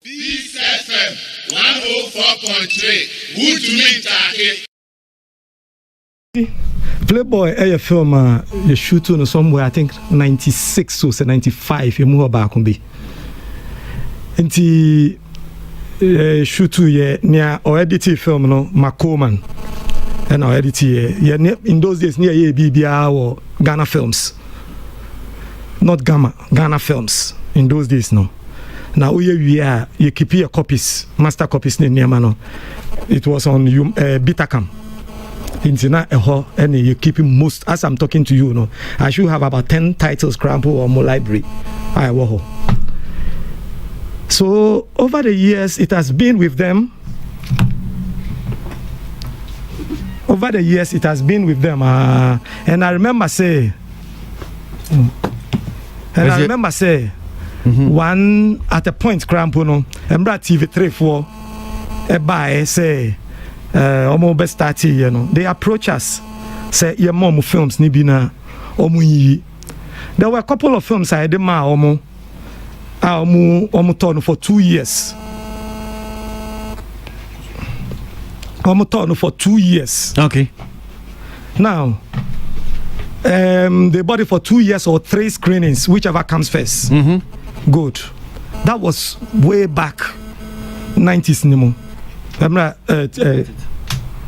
Peace FM 104.3. Who to meet Taki? PlayBoy a film you shoot on somewhere I think 96 or 95 you move back on be. Inti shoot ye near or edit film no Macoman and our edit in those days near BBR or Ghana films. Not Ghana films in those days no. Now we are you keep your copies, master copies near mano. It was on Bitacam. Internet and you keep most as I'm talking to you, no. I should have about 10 titles scramble or more library. I will. So over the years it has been with them. And I remember say one at a point scramble no and TV3 for a buy say almost best 30 you know they approach us say your mom films ni bina omu. There were a couple of films I did ma omu turn for 2 years. Turn for 2 years. Okay. Now they bought it for 2 years or 3 screenings, whichever comes first. Good. That was way back 90s Nemo.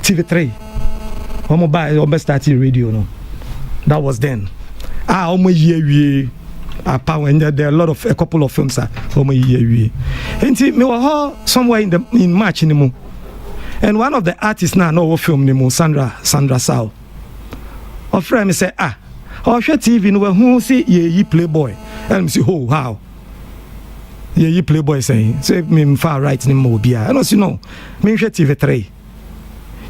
TV3. Almost started radio no. That was then. Almost year there are a couple of films almost year. And me were somewhere in March Nemo. And one of the artists now know film Nemo Sandra Sao. Our friend say our show TV no who see ye PlayBoy. And me say oh how. Ye PlayBoy saying say me far right Nemo bia. And also no me show TV3.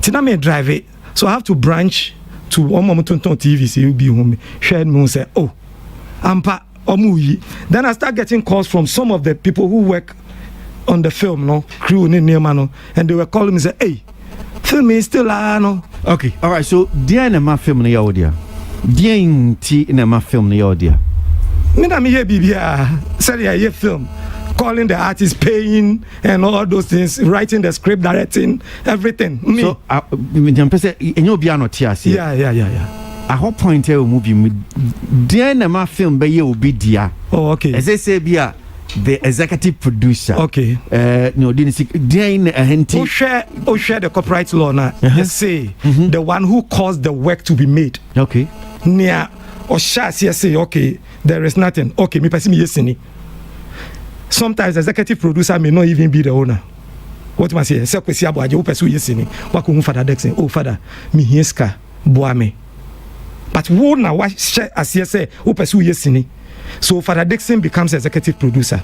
Tina me drive it, so I have to branch to Omomotonton TV. So you be home. Shared me say, oh, ampa omuyi. Then I start getting calls from some of the people who work on the film, no crew near mano, and they were calling me say, hey, film is still no. Okay, all right. So, dear na ma film na audio. Dear ti na ma film na audio. Me na me here bibia. Say ye film. Calling the artist, paying, and all those things, writing the script, directing, everything. Me. So, yeah. At what point you movie me? Dear na film be you be dear. Oh, okay. As I say, be the executive producer. Okay. No, didn't see. Dear in a hint. Who share the copyright law now? Just say the one who caused the work to be made. Okay. Near or share say okay, there is nothing. Okay, me person yes ni. Sometimes the executive producer may not even be the owner. What must say? Say kwesi abuaje wo person yes ni. Wa ko hu father Dexon. Oh father, me hieska boa me. But wo na wa share as say wo person yes ni. So Father Dixon becomes executive producer.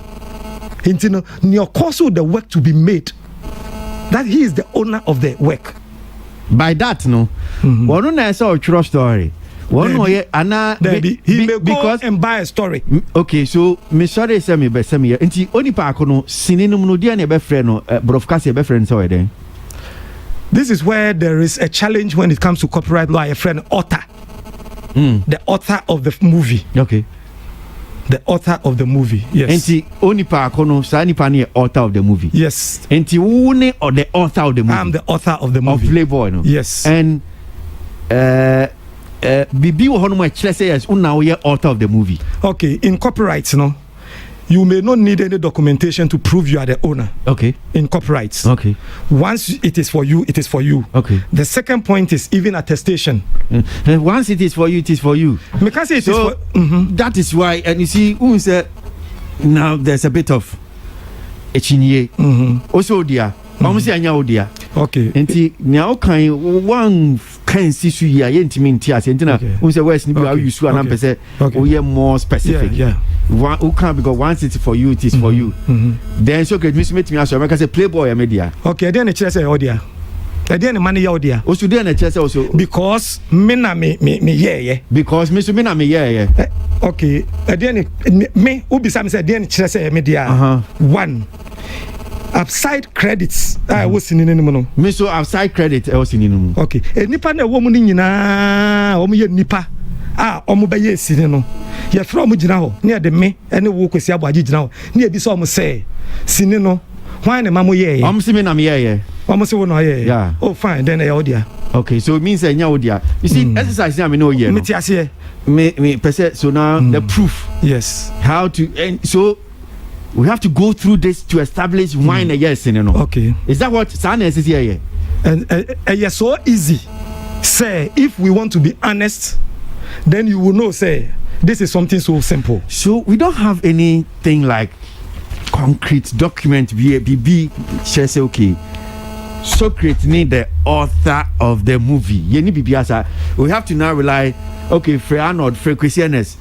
Into your course of the work to be made. That he is the owner of the work. By that, no. One I saw a true story. One way, Anna, he may go and buy a story. Okay, so Miss Sorry send me best me. And the only parkono sinino no dia ne be friend no broadcast be friend so then. This is where there is a challenge when it comes to copyright law. A friend author. The author of the movie. Okay. The author of the movie, yes. And the only parkono sa nipa ne author of the movie. Yes. And the one or the author of the movie. I'm the author of the movie. Of PlayBoy, no. Yes. And Bibi wo hono mo chle say yes, una we author of the movie. Okay, in copyright, no. You may not need any documentation to prove you are the owner. Okay. In copyrights. Okay. Once it is for you, it is for you. Okay. The second point is even attestation. Once it is for you, it is for you. Because it so, is for that is why, and you see, now there's a bit of a chinye. Also, dear. Okay. And now one can see you here, who say West Nibu, you swear and say, we are more specific. Yeah. One who can't because once it's for you, it is for you. Then so good, Miss Meet me as I say PlayBoy media. Okay, then it's just audio. Then money audio. Also, then it's just also because me yeah. Because Miss Mina me yeah. Okay, then me who be some say then it's just media. One. Upside credits I was in no me so upside credit I was in no okay e nipa na wo mu ni nyina wo mu ye nipa omo be ye sini no ye fra omo gina ho na de me ene wo kwesi abaji gina ho na e bi so omo say sini no Why the mamu ye? I'm saying I'm here. Almost one ye. Yeah. Oh, fine. Then I order. Okay, so it means a nyaodia. You see, exercise I know ye. Me percent. So now the proof. Yes. How to and so we have to go through this to establish why a yes and no. Okay. Is that what Sanes is here? And yes, so easy. Say, if we want to be honest, then you will know. Say, this is something so simple. So we don't have anything like concrete document. Be say okay. Socrate need the author of the movie. We have to now rely. Okay, for Arnold, for Christianus,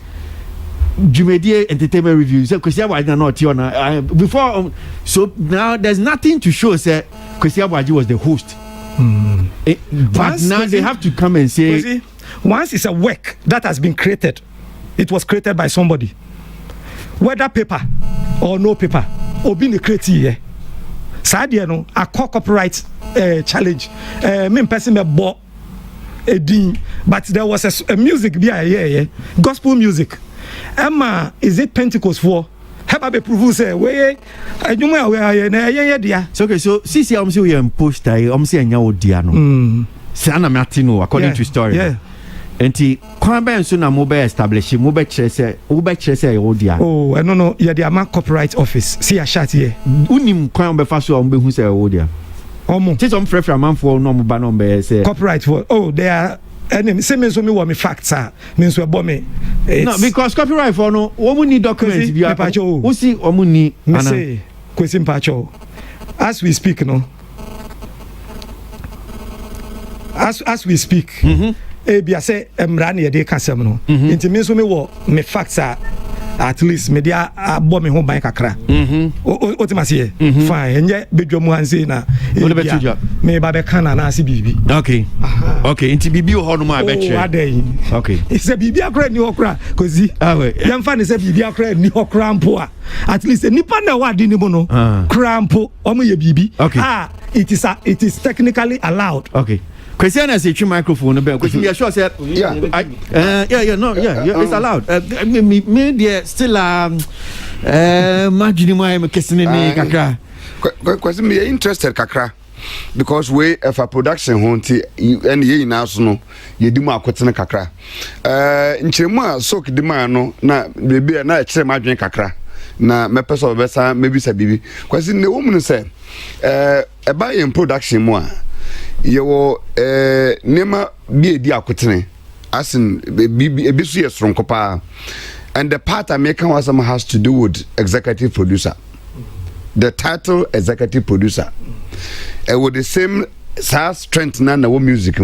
Jumedie Entertainment Review. So Christian was not before. So now there's nothing to show. Say Christian Waji was the host. But now they have to come and say, once it's a work that has been created, it was created by somebody, whether paper or no paper, or being creative. Sadia no a copyright challenge. Me person me bought a ding, but there was a music be gospel music. Emma, is it Pentecost for? Have be prove say we adwuma we na dia. So okay, so sisi am say we post I am say anya odia no. Say na matino according to story. Yeah. Enti kwan ben so na mo be establish mo be kire say odia. Oh, no ya dia man copyright office. See a chat here. Unim kwan be fa so am be hu say odia. Omo. Say some frefra man for no mo ba no be say copyright for. Oh, they are enemy. Say me so me want me facts means we bomb me. No, because copyright for no we need documents be apacho. We see we need me say question pacho. As we speak no. As we speak. Ebia say emra na ye dey kasem no nti me so me wo me facts at least me dia abo me ho ban kakra o ti mase fine enye bedwamu hanse na me ba be kana na ase bibi. Okay. Okay, nti bibi ho no ma be che. Okay, say bibi akra ni okra kozi yam fa ne say bibi akra ni okra mpo at least nipa na wadi ni mo no krampo o mo ye bibi. It is technically allowed. Okay. Christian has a microphone. Because me sure said it's allowed. Me still imagine my question kakra. Question me interested kakra because we if a production honti and ye now so no ye di ma kwetene kakra. Nchiremu a soak di ma no na bebi na e kire ma dwen kakra. Na me person obesa maybe say bibi. Question the woman say e ba in production mu a yewo nema bi edi akotene asin ebi so yesronko pa and the part American wasam has to do with executive producer, the title executive producer with the same SAS strength na wo music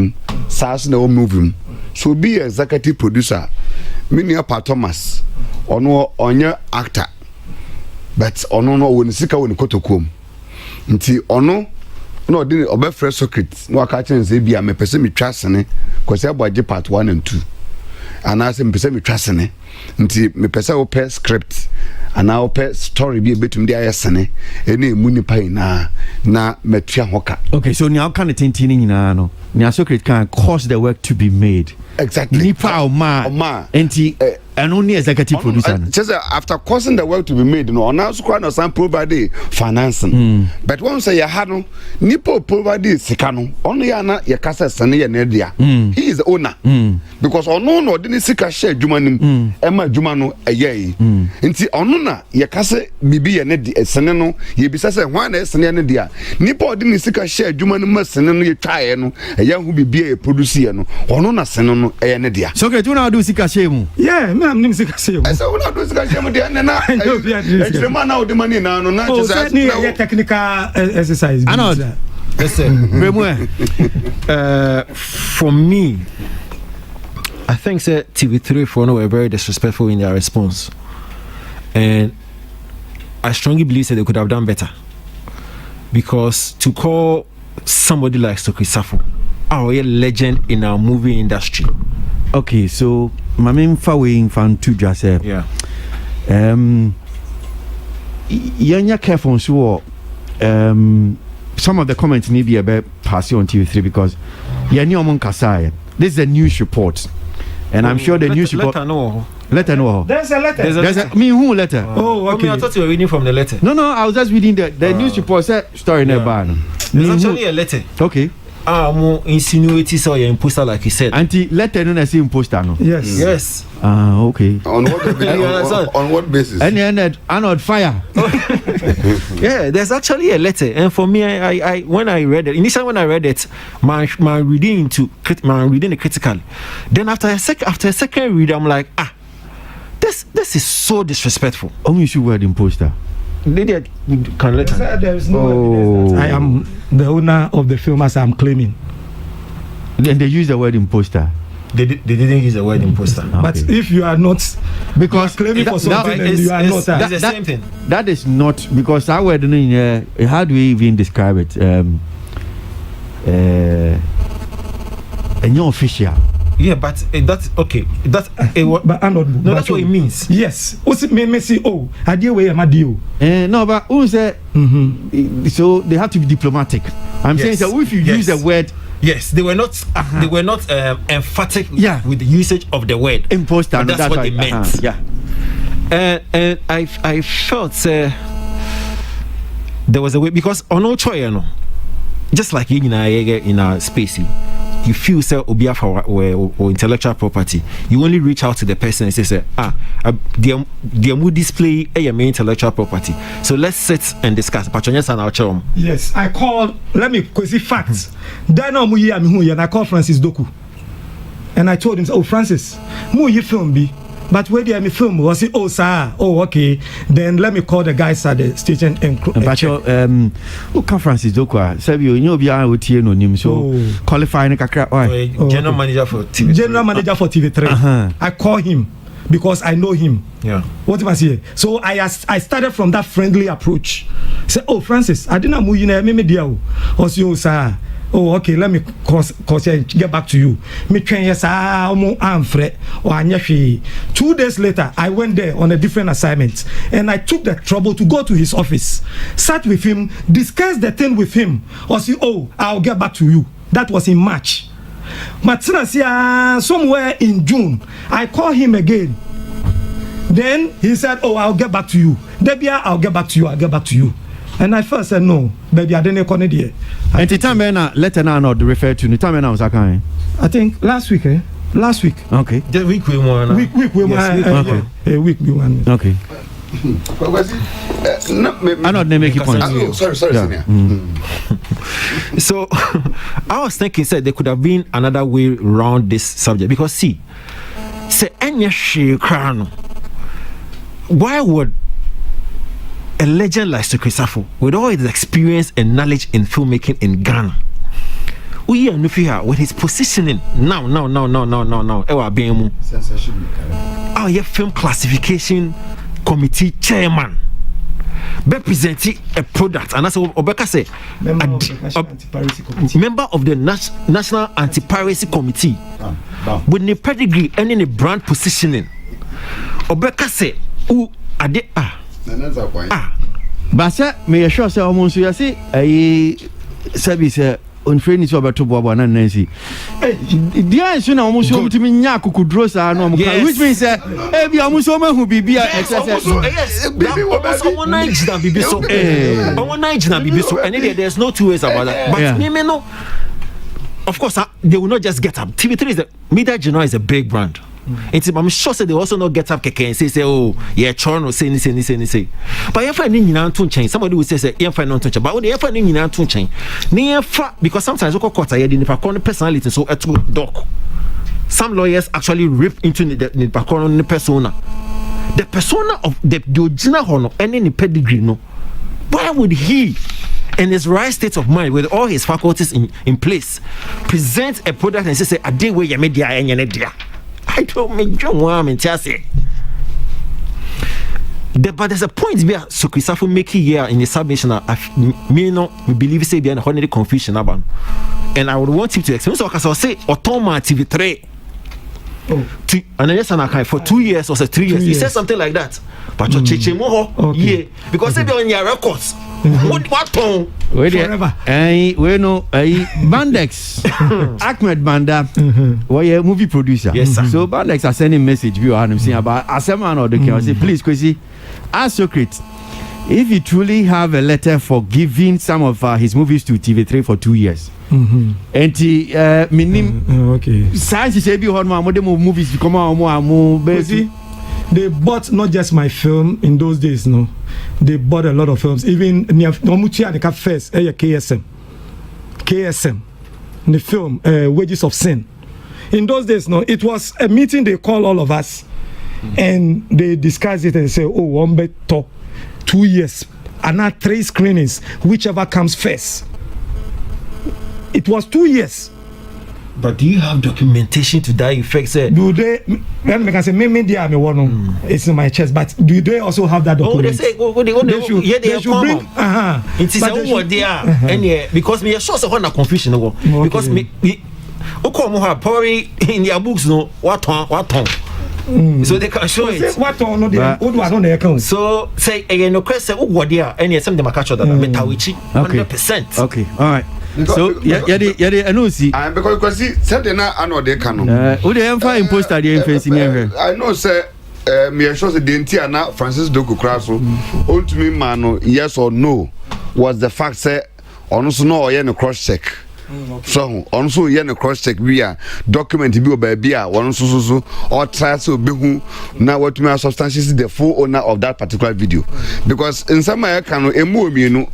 SAS na wo movie so be executive producer mini apa Thomas ono onye actor but ono no woni sika woni kotokom nti ono no didn't obey fresh Socrate no catching say bia me person me twasene kwase aboje part 1 and 2 and I say me person me twasene nti me person wo per script and now per story be betum dia yesene ene emu nipa na metua hoka. Okay, so now can tintini nyina no nya Socrate can cause the work to be made exactly nipa o ma enti and only executive producer just after causing the work to be made no now so no some provide financing but once say ya ha no nipa provide sika no ono ya na ya kasa sene ya na dia he is the owner because ono no de sika share adwuma nim ema adwuma no eye nti ono na ya kasa bibi ya na sene no ye bisa say hwan na sene na dia nipa de sika share adwuma nim ma sene no ye twae no eye hu bibi ya produce ye no ono na sene no eye na dia. So okay, you na do sika share mu yeah I'm nim sika share mu I say una do sika share mu dia na extrema na the money na no na just a technical exercise. I know. Listen, for me, I think that TV3 for now were very disrespectful in their response, and I strongly believe that they could have done better, because to call somebody like Socrate Safo a legend in our movie industry. Okay, so my main following fan to just yeah. You're careful so some of the comments may be about passing on TV3 because this is a news report and I'm sure the news report Letter no. There's a letter. There's a me who letter? Oh, okay. I thought you were reading from the letter. No, I was just reading the news report said story in the barn. There's actually a letter. Okay. More insinuating so you're imposter like you said. Anti letter no say imposter no. Yes. Okay. On what basis? And on fire. Yeah, there's actually a letter, and for me, I when I read it initially, when I read it, my reading it critically. Then after a second read, I'm like, this is so disrespectful. Only use word imposter. There is no evidence that I am the owner of the film as I'm claiming. Then they use the word imposter. They didn't use the word imposter. Okay. But if you are not, because claiming for something, and you are not. It's the same thing. That is not because our word. How do we even describe it? Official. Yeah, but that's okay. That's but that's what it means. Yes. What's it mean? Say, oh, I deal with my deal. No, but who say? So they have to be diplomatic. I'm saying that if you use the word. Yes, they were not. They were not emphatic. With the usage of the word imposter. That's what they meant. And I felt there was a way because on no choice, just like in our space, you feel say obia for or intellectual property. You only reach out to the person and say the mood display your main intellectual property. So let's sit and discuss. Yes, I called. Let me quasi facts. Then I called Francis Doku, and I told him, "Oh, Francis, you film me, but where did I film? Was it? Oh, sir. Oh, okay. Then let me call the guys at the station and who can Francis Doku? Sabio, you know, be I would no name so qualifying general manager for TV3. General manager for TV3. I call him because I know him. Yeah. What am I saying? So I started from that friendly approach. Say, oh, Francis, I didn't move in a media. Oh, sir. Oh, okay, let me get back to you. Me train yes, I'm Fred or Anyashi. 2 days later, I went there on a different assignment and I took the trouble to go to his office, sat with him, discussed the thing with him. Or say, oh, I'll get back to you. That was in March. But somewhere in June, I called him again. Then he said, oh, I'll get back to you. Debia, I'll get back to you. And I first said no, baby, I didn't connect here. And the time letter now not refer to the time I was I think last week, Last week. Okay. The week we won. Week we won. Week we won. Okay. But was it? I'm not making point. Sorry. Yeah. So I was thinking, said there could have been another way around this subject because see, say any crown. Why would a legend like Socrate Safo, with all his experience and knowledge in filmmaking in Ghana, with his positioning now, our film classification committee chairman, representing a product, and that's what Obeka say, member of the National Anti-Piracy Committee, with the pedigree and in the brand positioning, Obeka say, who are they? But sir, may I sure say almost you see a service on friend is over to Bobo and Nancy. Dear, soon almost to me Yaku draws are no, which means every almost woman who be yes, one night and there's no two ways about that. But no, of course, they will not just get up. TV3 is the media general is a big brand. I'm sure they also not get up and say, oh, yeah, Chorno, say. But if I need to change, somebody will say, if I not touch, but if I need to change, because sometimes you call the personality, so at doc. Some lawyers actually rip into the persona. The persona of the original honor and any pedigree, no. Why would he, in his right state of mind, with all his faculties in place, present a product and say, I did where you made the I don't make you want me to say. But there's a point where Socrate Safo making here in the submission. Me believe say behind honey confusion about, and I would want him to explain. So I say Otoma TV3. And yes, and for 2 years or 3 years. He said something like that. But yeah, because they be on your records. What tone? Forever. We know Bandex, Ahmed Banda, a movie producer. Yes, sir. So Bandex are sending message view and I'm saying about Aseman or the king. Say, please, Kwesi, ask Socrate if you truly have a letter for giving some of his movies to TV3 for 2 years. And minim okay. Science say be hard movies come on they bought not just my film in those days, no. They bought a lot of films. Even Nomuchi and the first KSM. The film Wages of Sin. In those days, no, it was a meeting they call all of us and they discuss it and say, oh, one better 2 years and now 3 screenings, whichever comes first. It was 2 years. But do you have documentation to that effect, sir? Do they? Then I can say, media me one. It's in my chest. But do they also have that document? Oh, they say, they should bring. It is over there, and because me sure so na confusion no. Because me, okomo have probably in their books no what on. So they can show it. What on no they? What was on the account? So say again, no question. Over there, and some them catch that metawichi 100%. Okay, all right. So I know see because said na ano de can who dey imposter dey influence here. I know say me sure say the entire na Francis Doku Kraso on to me man yes or no was the fact say on so no ye no cross check. So on so ye no cross check we are document bi oba bia on so or try so be hu na what me substantiate the full owner of that particular video because in some way can emu mienu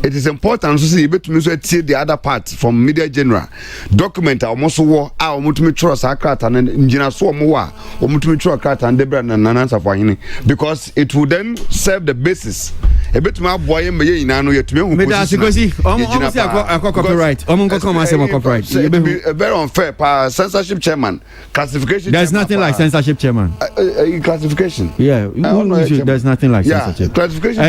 it is important to see you betumi so tie the other part from media general document almost war a omutumi trust akrata na ngina so omo wa omutumi trust akrata and debra na nansa for hini because it will then serve the basis e betumi aboye meye ina no yetumi hu position omo say copyright omo come and say copyright very unfair pa censorship chairman classification there's nothing like censorship chairman classification there's nothing like censorship classification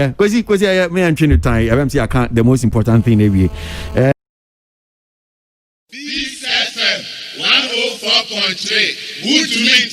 Kwesi me and train time I say I can't the most important thing every This FM 104.3 Good to meet